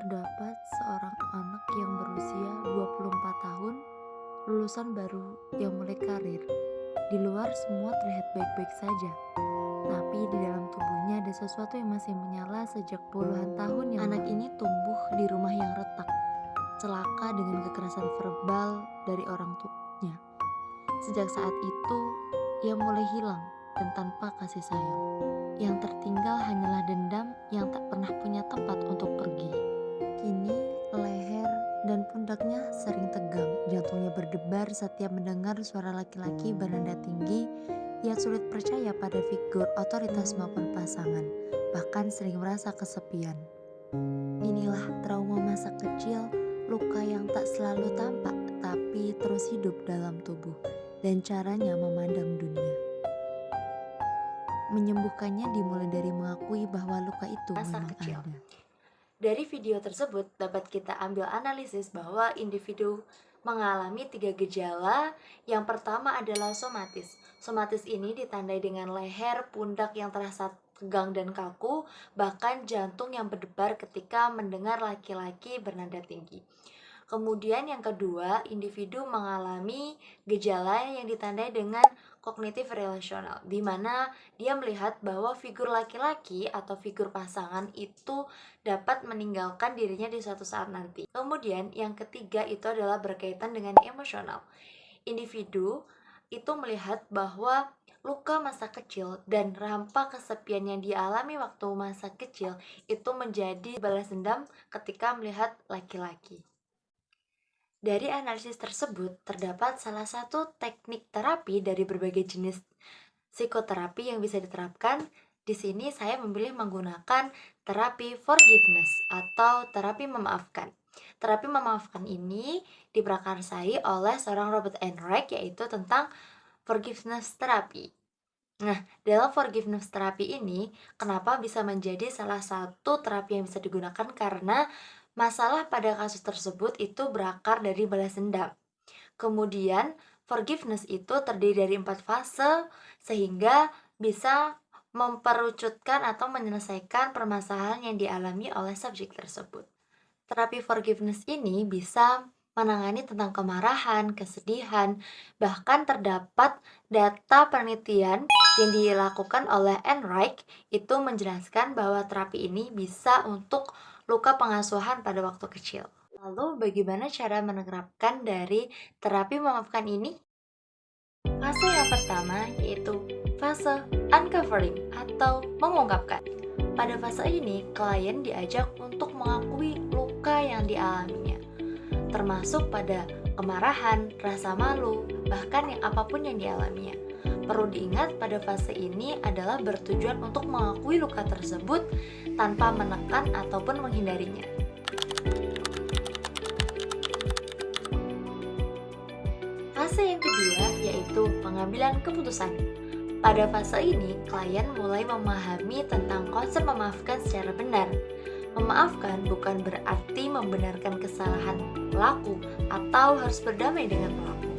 Terdapat seorang anak yang berusia 24 tahun, lulusan baru yang mulai karir. Di luar semua terlihat baik-baik saja, tapi di dalam tubuhnya ada sesuatu yang masih menyala sejak puluhan tahun yang anak ini tumbuh di rumah yang retak, celaka dengan kekerasan verbal dari orang tuanya. Sejak saat itu, ia mulai hilang dan tanpa kasih sayang. Yang tertinggal hanyalah dendam yang tak pernah punya tempat untuk pergi. Kini leher dan pundaknya sering tegang, jantungnya berdebar setiap mendengar suara laki-laki bernada tinggi. Ia sulit percaya pada figur otoritas maupun pasangan, bahkan sering merasa kesepian. Inilah trauma masa kecil, luka yang tak selalu tampak tapi terus hidup dalam tubuh, dan caranya memandang dunia. Menyembuhkannya dimulai dari mengakui bahwa luka itu Masa memang kecil. ada. Dari video tersebut dapat kita ambil analisis bahwa individu mengalami 3 gejala. Yang pertama adalah somatis. Somatis ini ditandai dengan leher, pundak yang terasa tegang dan kaku, bahkan jantung yang berdebar ketika mendengar laki-laki bernada tinggi. Kemudian yang kedua, individu mengalami gejala yang ditandai dengan kognitif relasional, di mana dia melihat bahwa figur laki-laki atau figur pasangan itu dapat meninggalkan dirinya di suatu saat nanti. Kemudian yang ketiga itu adalah berkaitan dengan emosional. Individu itu melihat bahwa luka masa kecil dan rampa kesepian yang dialami waktu masa kecil itu menjadi balas dendam ketika melihat laki-laki. Dari analisis tersebut, terdapat salah satu teknik terapi dari berbagai jenis psikoterapi yang bisa diterapkan. Di sini saya memilih menggunakan terapi forgiveness atau terapi memaafkan. Terapi memaafkan ini diprakarsai oleh seorang Robert Enright, yaitu tentang forgiveness terapi. Nah, dalam forgiveness terapi ini, kenapa bisa menjadi salah satu terapi yang bisa digunakan? Karena masalah pada kasus tersebut itu berakar dari balas dendam. Kemudian, forgiveness itu terdiri dari 4 fase sehingga bisa memperucutkan atau menyelesaikan permasalahan yang dialami oleh subjek tersebut. Terapi forgiveness ini bisa menangani tentang kemarahan, kesedihan, bahkan terdapat data penelitian yang dilakukan oleh Enright itu menjelaskan bahwa terapi ini bisa untuk luka pengasuhan pada waktu kecil. Lalu bagaimana cara menerapkan dari terapi memaafkan ini? Fase yang pertama yaitu fase uncovering atau mengungkapkan. Pada fase ini, klien diajak untuk mengakui luka yang dialaminya, termasuk pada kemarahan, rasa malu, bahkan yang apapun yang dialaminya. Perlu diingat pada fase ini adalah bertujuan untuk mengakui luka tersebut tanpa menekan ataupun menghindarinya. Fase yang kedua yaitu pengambilan keputusan. Pada fase ini, klien mulai memahami tentang konsep memaafkan secara benar. Memaafkan bukan berarti membenarkan kesalahan pelaku atau harus berdamai dengan pelaku,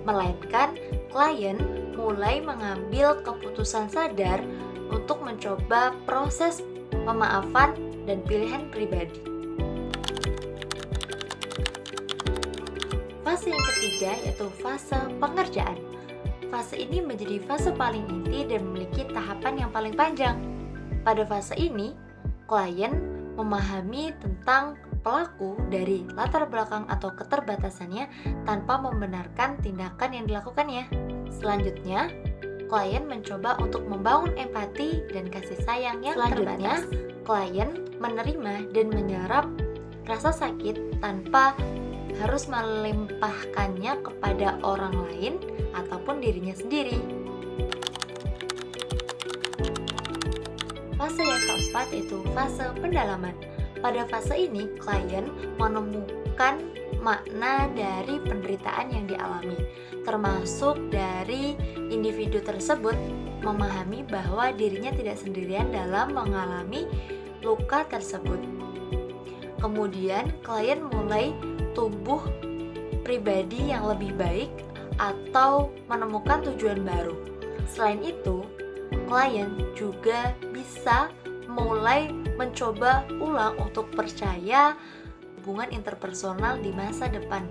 melainkan klien mulai mengambil keputusan sadar untuk mencoba proses pemaafan dan pilihan pribadi. Fase yang ketiga yaitu fase pengerjaan. Fase ini menjadi fase paling inti dan memiliki tahapan yang paling panjang. Pada fase ini, klien memahami tentang pelaku dari latar belakang atau keterbatasannya tanpa membenarkan tindakan yang dilakukannya. Selanjutnya, klien mencoba untuk membangun empati dan kasih sayang yang terbatas. Klien menerima dan menyerap rasa sakit tanpa harus melimpahkannya kepada orang lain ataupun dirinya sendiri. Fase yang keempat yaitu fase pendalaman. Pada fase ini, klien menemukan makna dari penderitaan yang dialami, termasuk dari individu tersebut memahami bahwa dirinya tidak sendirian dalam mengalami luka tersebut. Kemudian, klien mulai tumbuh pribadi yang lebih baik atau menemukan tujuan baru. Selain itu, klien juga bisa mulai mencoba ulang untuk percaya hubungan interpersonal di masa depan.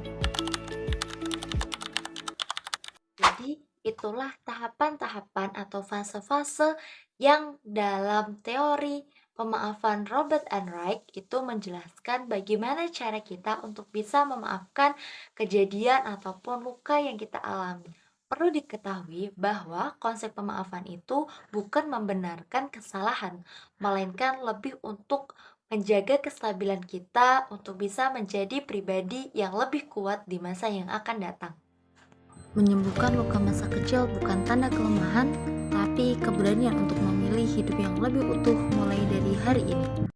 Jadi, itulah tahapan-tahapan atau fase-fase yang dalam teori pemaafan Robert Enright itu menjelaskan bagaimana cara kita untuk bisa memaafkan kejadian ataupun luka yang kita alami. Perlu diketahui bahwa konsep pemaafan itu bukan membenarkan kesalahan, melainkan lebih untuk menjaga kestabilan kita untuk bisa menjadi pribadi yang lebih kuat di masa yang akan datang. Menyembuhkan luka masa kecil bukan tanda kelemahan, tapi keberanian untuk memilih hidup yang lebih utuh mulai dari hari ini.